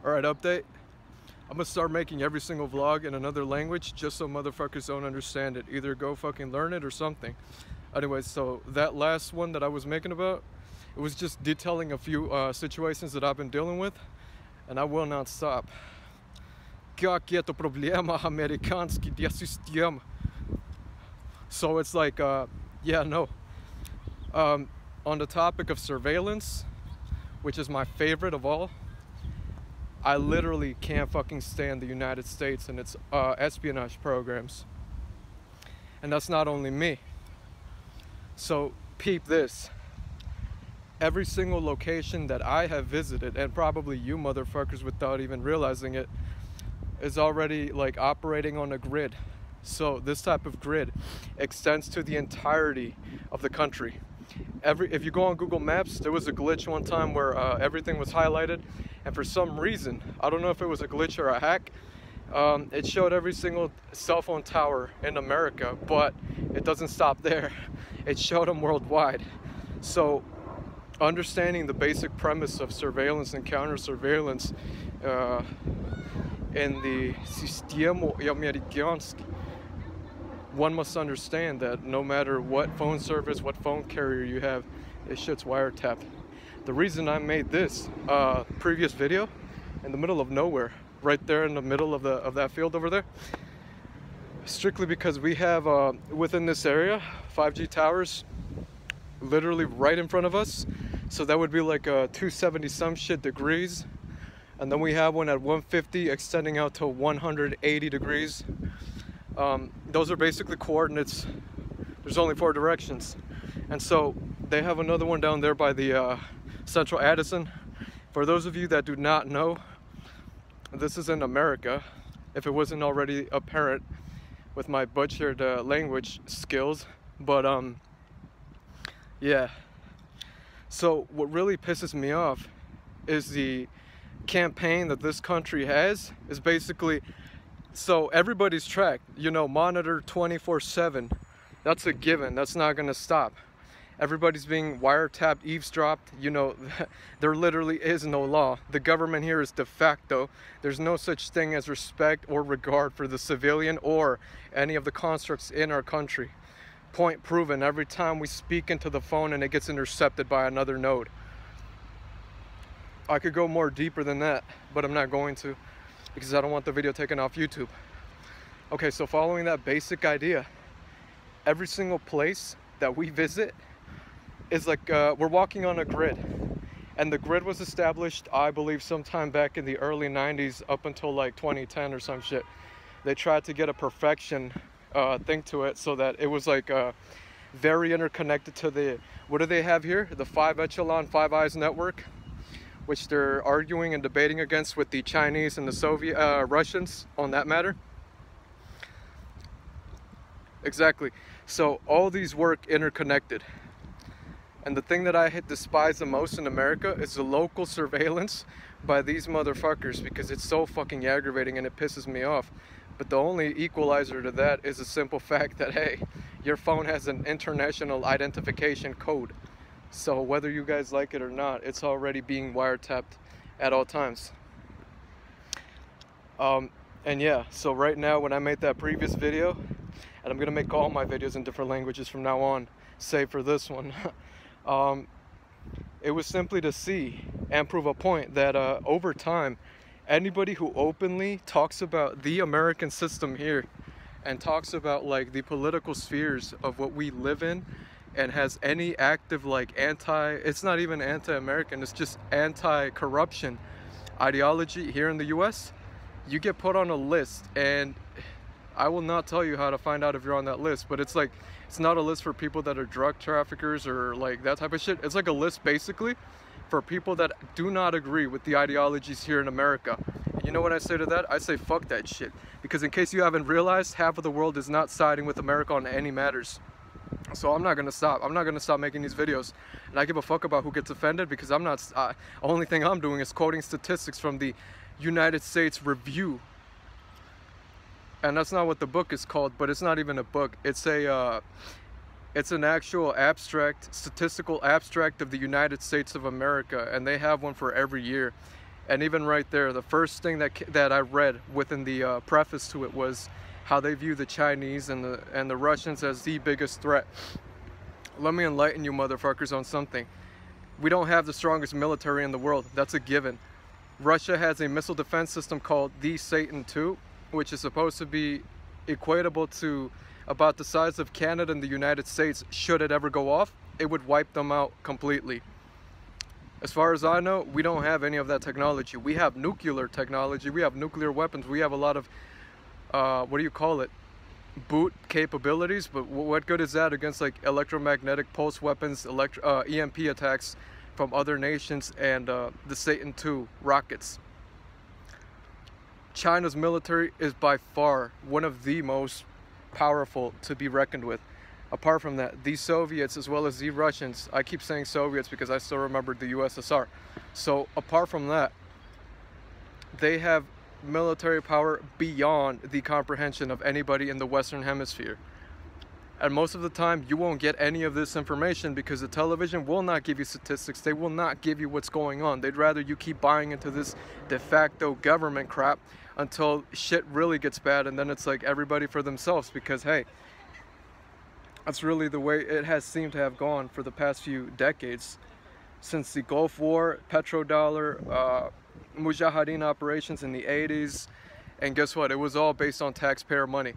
Alright, update. I'm gonna start making every single vlog in another language just so motherfuckers don't understand it. Either go fucking learn it or something. Anyways, so that last one that I was making about, it was just detailing a few situations that I've been dealing with, and I will not stop. Как это проблема американский систем? So it's like, yeah, no. On the topic of surveillance, which is my favorite of all, I literally can't fucking stand the United States and its espionage programs. And that's not only me. So peep this. Every single location that I have visited, and probably you motherfuckers without even realizing it, is already like operating on a grid. So this type of grid extends to the entirety of the country. If you go on Google Maps, there was a glitch one time where everything was highlighted, and for some reason, I don't know if it was a glitch or a hack, it showed every single cell phone tower in America, but it doesn't stop there. It showed them worldwide. So understanding the basic premise of surveillance and counter-surveillance in the Sistema Americanski, one must understand that no matter what phone service, what phone carrier you have, this shit's wiretapped. The reason I made this previous video in the middle of nowhere, right there in the middle of that field over there, strictly because we have within this area 5G towers literally right in front of us. So that would be like 270 some shit degrees, and then we have one at 150 extending out to 180 degrees. Those are basically coordinates. There's only 4 directions. And so they have another one down there by the Central Addison. For those of you that do not know, this is in America, if it wasn't already apparent with my butchered language skills. But yeah. So what really pisses me off is the campaign that this country has is basically, so everybody's tracked, you know, monitor 24/7. That's a given. That's not gonna stop. Everybody's being wiretapped, eavesdropped. You know, there literally is no law. The government here is de facto. There's no such thing as respect or regard for the civilian or any of the constructs in our country. Point proven every time we speak into the phone and it gets intercepted by another node. I could go more deeper than that, but I'm not going to, because I don't want the video taken off YouTube. Okay, so following that basic idea, every single place that we visit is like, we're walking on a grid. And the grid was established, I believe, sometime back in the early 90s up until like 2010 or some shit. They tried to get a perfection thing to it so that it was like very interconnected to the, what do they have here? The 5 echelon, 5 eyes network, which they're arguing and debating against with the Chinese and the Soviet, Russians on that matter. Exactly. So all these work interconnected. And the thing that I despise the most in America is the local surveillance by these motherfuckers, because it's so fucking aggravating and it pisses me off. But the only equalizer to that is the simple fact that, hey, your phone has an international identification code. So whether you guys like it or not, it's already being wiretapped at all times. And yeah, so right now when I made that previous video, and I'm gonna make all my videos in different languages from now on, save for this one, it was simply to see and prove a point that over time, anybody who openly talks about the American system here and talks about like the political spheres of what we live in, and has any active like it's not even anti-American, it's just anti-corruption ideology here in the US, you get put on a list. And I will not tell you how to find out if you're on that list, but it's like, it's not a list for people that are drug traffickers or like that type of shit. It's like a list basically for people that do not agree with the ideologies here in America. And you know what I say to that? I say fuck that shit, because in case you haven't realized, half of the world is not siding with America on any matters. So I'm not gonna stop. I'm not gonna stop making these videos, and I give a fuck about who gets offended, because I'm not. Only thing I'm doing is quoting statistics from the United States Review, and that's not what the book is called. But it's not even a book. It's a, it's an actual abstract, statistical abstract of the United States of America, and they have one for every year. And even right there, the first thing that I read within the preface to it was how they view the Chinese and the Russians as the biggest threat. Let me enlighten you motherfuckers on something. We don't have the strongest military in the world. That's a given. Russia has a missile defense system called the Satan II, which is supposed to be equatable to about the size of Canada and the United States. Should it ever go off, it would wipe them out completely. As far as I know, we don't have any of that technology. We have nuclear technology, we have nuclear weapons, we have a lot of, what do you call it, boot capabilities, but what good is that against like electromagnetic pulse weapons, EMP attacks from other nations, and the Satan II rockets? China's military is by far one of the most powerful to be reckoned with. Apart from that, the Soviets as well as the Russians, I keep saying Soviets because I still remember the USSR. So apart from that, they have military power beyond the comprehension of anybody in the Western Hemisphere. And most of the time, you won't get any of this information because the television will not give you statistics. They will not give you what's going on. They'd rather you keep buying into this de facto government crap until shit really gets bad, and then it's like everybody for themselves, because hey, that's really the way it has seemed to have gone for the past few decades. Since the Gulf War, petrodollar, Mujahideen operations in the 80s, and guess what? It was all based on taxpayer money.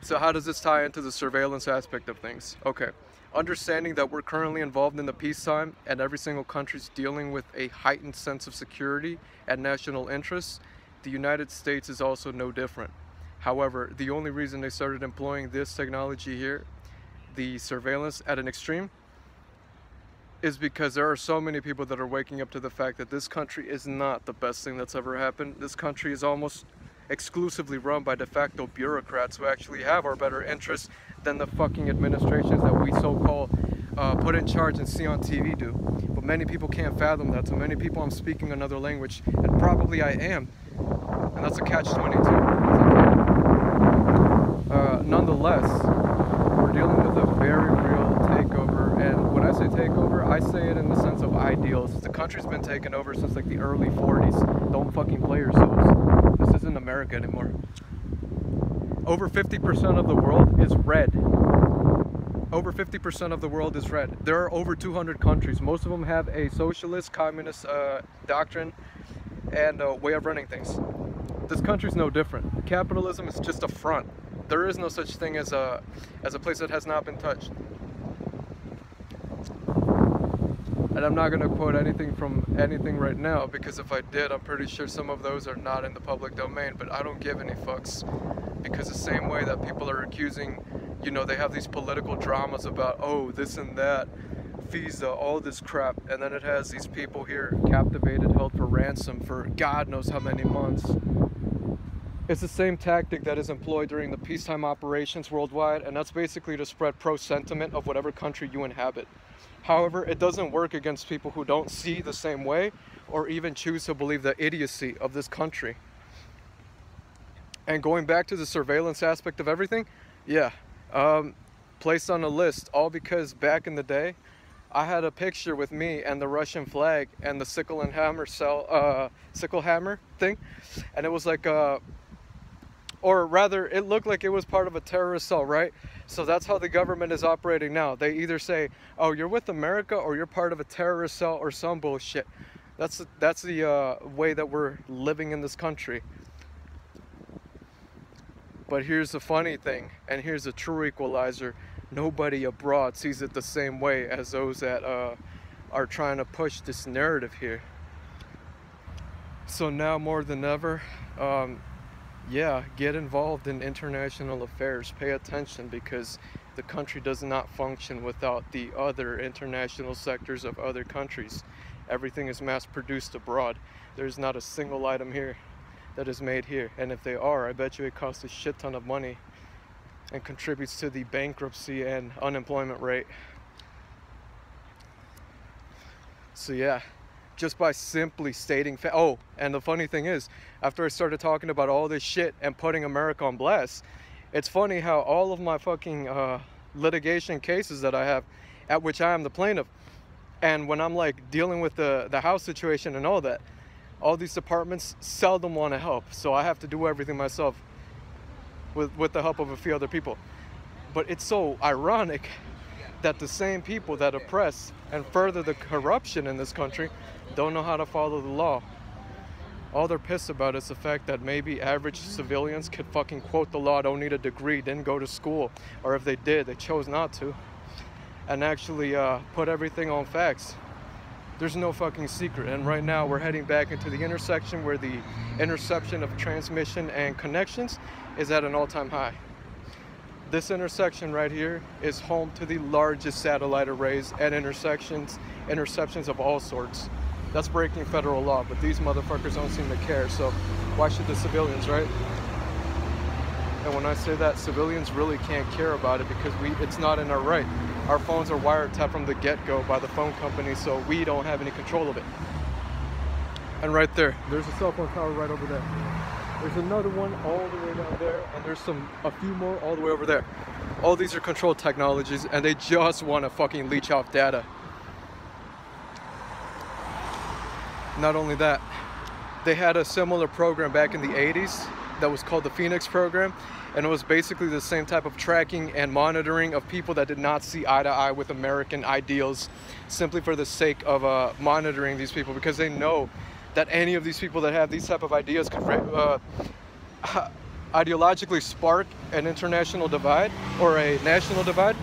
So how does this tie into the surveillance aspect of things? Okay, understanding that we're currently involved in the peacetime and every single country's dealing with a heightened sense of security and national interests, the United States is also no different. However, the only reason they started employing this technology here, the surveillance at an extreme, is because there are so many people that are waking up to the fact that this country is not the best thing that's ever happened. This country is almost exclusively run by de facto bureaucrats who actually have our better interests than the fucking administrations that we so-called put in charge and see on TV do. But many people can't fathom that. To many people, I'm speaking another language, and probably I am, and that's a catch-22. Nonetheless, we're dealing with a very real takeover, and when I say takeover, I say it in the sense of ideals. The country's been taken over since like the early 40s. Don't fucking play yourselves. This isn't America anymore. Over 50% of the world is red. Over 50% of the world is red. There are over 200 countries. Most of them have a socialist, communist doctrine and way of running things. This country's no different. Capitalism is just a front. There is no such thing as a place that has not been touched. And I'm not going to quote anything from anything right now, because if I did, I'm pretty sure some of those are not in the public domain, but I don't give any fucks. Because the same way that people are accusing, you know, they have these political dramas about, oh, this and that, visa, all this crap, and then it has these people here captivated, held for ransom for God knows how many months. It's the same tactic that is employed during the peacetime operations worldwide, and that's basically to spread pro-sentiment of whatever country you inhabit. However, it doesn't work against people who don't see the same way or even choose to believe the idiocy of this country. And going back to the surveillance aspect of everything, yeah, placed on a list, all because back in the day, I had a picture with me and the Russian flag and the sickle and hammer sickle hammer thing, and it was like or rather, it looked like it was part of a terrorist cell, right? So that's how the government is operating now. They either say, oh, you're with America, or you're part of a terrorist cell, or some bullshit. That's the way that we're living in this country. But here's the funny thing, and here's a true equalizer. Nobody abroad sees it the same way as those that are trying to push this narrative here. So now more than ever, yeah, get involved in international affairs. Pay attention, because the country does not function without the other international sectors of other countries. Everything is mass produced abroad. There's not a single item here that is made here. And if they are, I bet you it costs a shit ton of money and contributes to the bankruptcy and unemployment rate. So yeah, just by simply stating oh, and the funny thing is, after I started talking about all this shit and putting America on blast, it's funny how all of my fucking litigation cases that I have, at which I am the plaintiff, And when I'm like dealing with the house situation and all that, all these departments seldom want to help. So I have to do everything myself with the help of a few other people. But it's so ironic that the same people that oppress and further the corruption in this country don't know how to follow the law. All they're pissed about is the fact that maybe average civilians could fucking quote the law, don't need a degree, didn't go to school, or if they did, they chose not to, and actually put everything on facts. There's no fucking secret. And right now we're heading back into the intersection where the interception of transmission and connections is at an all-time high. This intersection right here is home to the largest satellite arrays and interceptions of all sorts. That's breaking federal law, but these motherfuckers don't seem to care, so why should the civilians, right? And when I say that, civilians really can't care about it because it's not in our right. Our phones are wiretapped from the get-go by the phone company, so we don't have any control of it. And right there, there's a cell phone tower right over there. There's another one all the way down there, and there's a few more all the way over there. All these are control technologies, and they just want to fucking leech off data. Not only that, they had a similar program back in the 80s that was called the Phoenix program, and it was basically the same type of tracking and monitoring of people that did not see eye to eye with American ideals, simply for the sake of monitoring these people, because they know that any of these people that have these type of ideas could ideologically spark an international divide or a national divide,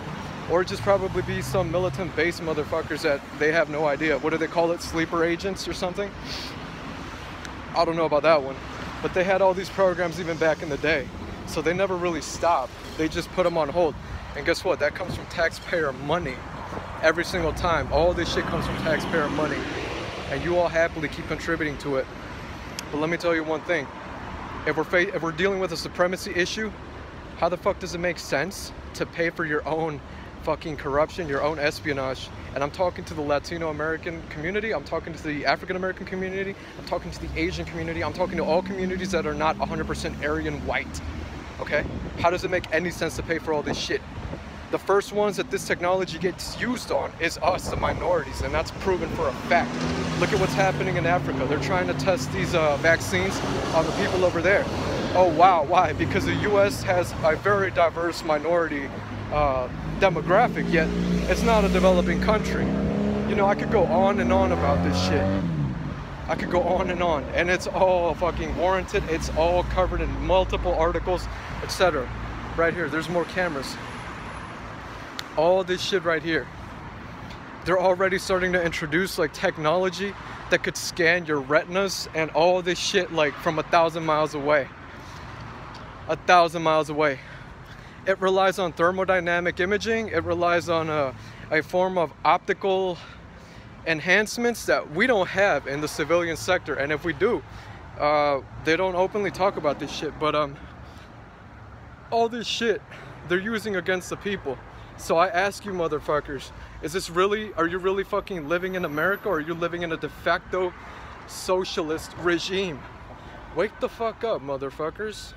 or just probably be some militant base motherfuckers that they have no idea. What do they call it? Sleeper agents or something? I don't know about that one. But they had all these programs even back in the day. So they never really stopped. They just put them on hold. And guess what? That comes from taxpayer money. Every single time. All this shit comes from taxpayer money. And you all happily keep contributing to it. But let me tell you one thing. If we're dealing with a supremacy issue, how the fuck does it make sense to pay for your own fucking corruption, your own espionage? And I'm talking to the Latino American community, I'm talking to the African American community, I'm talking to the Asian community, I'm talking to all communities that are not 100% Aryan white, okay? How does it make any sense to pay for all this shit? The first ones that this technology gets used on is us, the minorities, and that's proven for a fact. Look at what's happening in Africa. They're trying to test these vaccines on the people over there. Oh wow, why? Because the US has a very diverse minority demographic, yet it's not a developing country. You know, I could go on and on about this shit. I could go on, and it's all fucking warranted. It's all covered in multiple articles, etc. Right here, there's more cameras. All this shit right here. They're already starting to introduce like technology that could scan your retinas and all this shit like from 1,000 miles away. 1,000 miles away. It relies on thermodynamic imaging. It relies on a form of optical enhancements that we don't have in the civilian sector. And if we do, they don't openly talk about this shit. But all this shit they're using against the people. So I ask you motherfuckers, are you really fucking living in America, or are you living in a de facto socialist regime? Wake the fuck up, motherfuckers.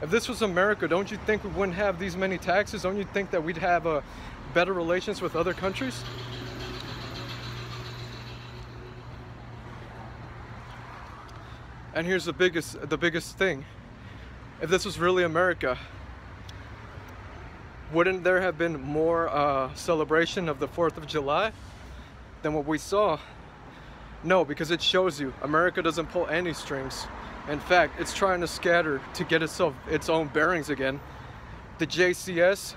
If this was America, don't you think we wouldn't have these many taxes? Don't you think that we'd have better relations with other countries? And here's the biggest thing. If this was really America, wouldn't there have been more celebration of the 4th of July than what we saw? No, because it shows you America doesn't pull any strings. In fact, it's trying to scatter to get itself its own bearings again. The JCS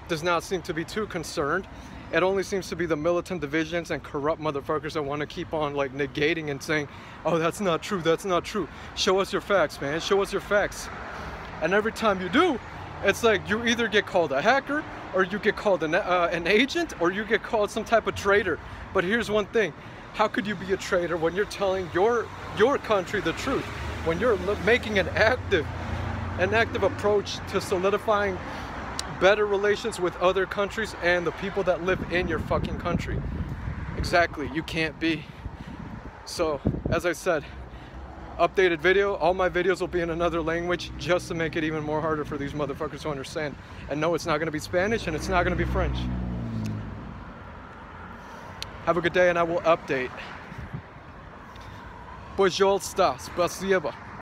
does not seem to be too concerned. It only seems to be the militant divisions and corrupt motherfuckers that want to keep on like negating and saying, oh, that's not true, that's not true. Show us your facts, man, show us your facts. And every time you do, it's like you either get called a hacker, or you get called an agent, or you get called some type of traitor. But here's one thing. How could you be a traitor when you're telling your country the truth? When you're making an active approach to solidifying better relations with other countries and the people that live in your fucking country. Exactly, you can't be. So, as I said, updated video, all my videos will be in another language just to make it even more harder for these motherfuckers to understand. And no, it's not going to be Spanish and it's not going to be French. Have a good day, and I will update. Пожалуйста, спасибо.